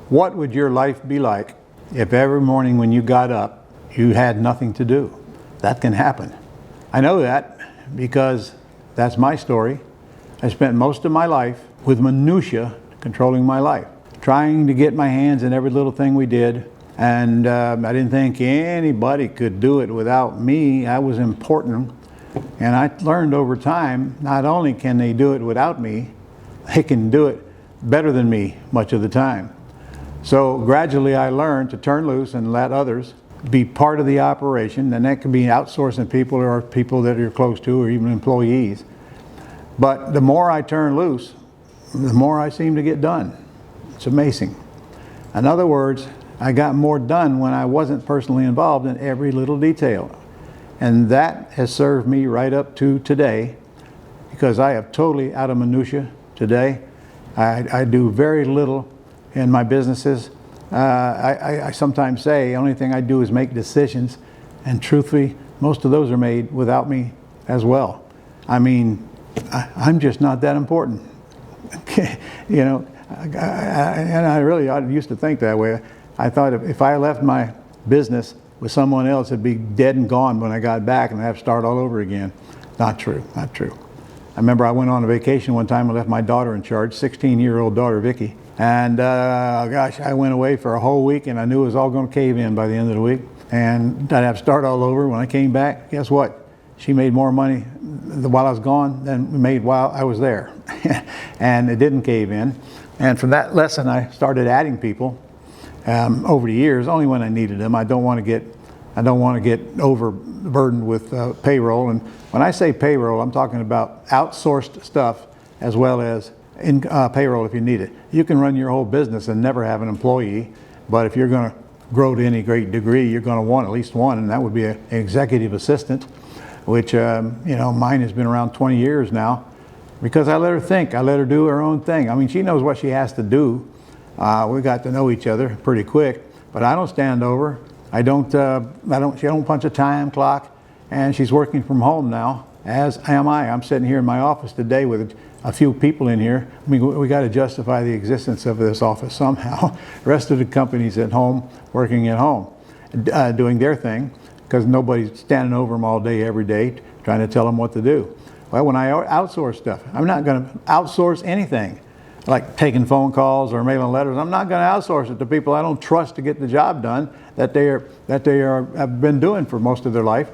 What would your life be like if every morning when you got up, you had nothing to do? That can happen. I know that because that's my story. I spent most of my life with minutia controlling my life, trying to get my hands in every little thing we did. And I didn't think anybody could do it without me. I was important. And I learned over time, not only can they do it without me, they can do it better than me much of the time. So gradually I learned to turn loose and let others be part of the operation, and that could be outsourcing people or people that you're close to or even employees. But the more I turn loose, the more I seem to get done. It's amazing. In other words, I got more done when I wasn't personally involved in every little detail. And that has served me right up to today, because I am totally out of minutia today. I do very little in my businesses. I sometimes say the only thing I do is make decisions, and truthfully, most of those are made without me as well. I mean, I'm just not that important. You know, I used to think that way. I thought if I left my business with someone else, it'd be dead and gone when I got back and I'd have to start all over again. Not true, not true. I remember I went on a vacation one time and left my daughter in charge, 16-year-old daughter, Vicky. And gosh, I went away for a whole week and I knew it was all going to cave in by the end of the week. And I'd have to start all over. When I came back, guess what? She made more money while I was gone than we made while I was there. And it didn't cave in. And from that lesson, I started adding people over the years, only when I needed them. I don't want to get overburdened with payroll. And when I say payroll, I'm talking about outsourced stuff as well as in payroll if you need it. You can run your whole business and never have an employee, but if you're going to grow to any great degree, you're going to want at least one, and that would be an executive assistant, which you know, mine has been around 20 years now, because I let her think, I let her do her own thing. I mean, she knows what she has to do. We got to know each other pretty quick, but I don't stand over. She don't punch a time clock, and she's working from home now, as am I. I'm sitting here in my office today with a few people in here. I mean, we got to justify the existence of this office somehow. The rest of the company's at home, working at home, doing their thing, because nobody's standing over them all day, every day, trying to tell them what to do. Well, when I outsource stuff, I'm not going to outsource anything, like taking phone calls or mailing letters. I'm not going to outsource it to people I don't trust to get the job done that they have been doing for most of their life.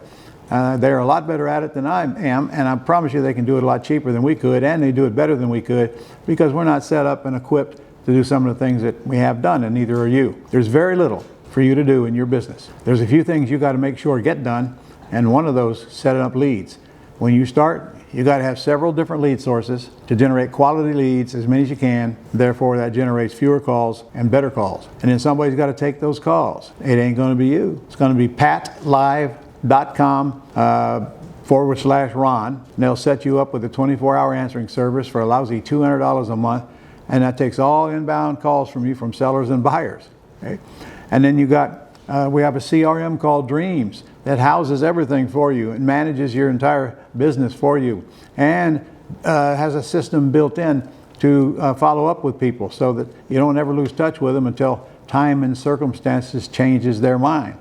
They're a lot better at it than I am, and I promise you they can do it a lot cheaper than we could, and they do it better than we could, because we're not set up and equipped to do some of the things that we have done, and neither are you. There's very little for you to do in your business. There's a few things you got to make sure get done, and one of those, setting up leads. When you start, you got to have several different lead sources to generate quality leads, as many as you can. Therefore, that generates fewer calls and better calls. And then somebody's got to take those calls. It ain't going to be you. It's going to be patlive.com/Ron. And they'll set you up with a 24-hour answering service for a lousy $200 a month. And that takes all inbound calls from you from sellers and buyers. Okay? And then you got, we have a CRM called Dreams that houses everything for you and manages your entire business for you, and has a system built in to follow up with people so that you don't ever lose touch with them until time and circumstances changes their mind.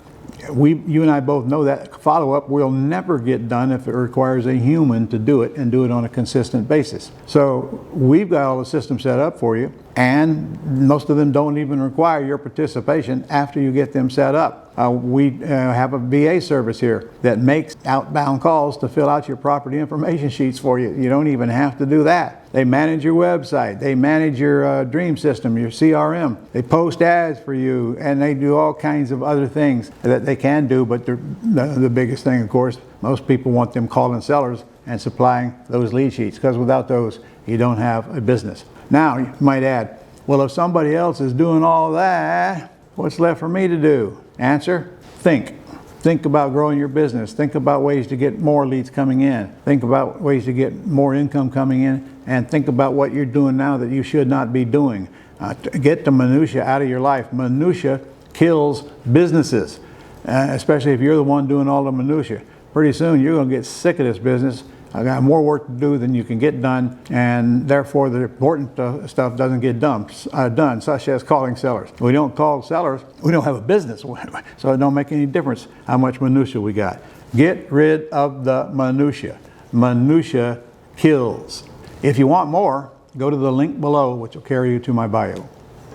You and I both know that follow-up will never get done if it requires a human to do it, and do it on a consistent basis. So we've got all the systems set up for you, and most of them don't even require your participation after you get them set up. We have a VA service here that makes outbound calls to fill out your property information sheets for you. You don't even have to do that. They manage your website. They manage your dream system, your CRM. They post ads for you, and they do all kinds of other things that they can do. But the biggest thing, of course, most people want them calling sellers and supplying those lead sheets, because without those, you don't have a business. Now, you might add, well, if somebody else is doing all that, what's left for me to do? Answer, think. Think about growing your business. Think about ways to get more leads coming in. Think about ways to get more income coming in, and think about what you're doing now that you should not be doing. Get the minutia out of your life. Minutia kills businesses, especially if you're the one doing all the minutia. Pretty soon you're going to get sick of this business I got more work to do than you can get done, and therefore the important stuff doesn't get done, such as calling sellers. If we don't call sellers, we don't have a business, so it don't make any difference how much minutia we got. Get rid of the minutia. Minutia kills. If you want more, go to the link below, which will carry you to my bio.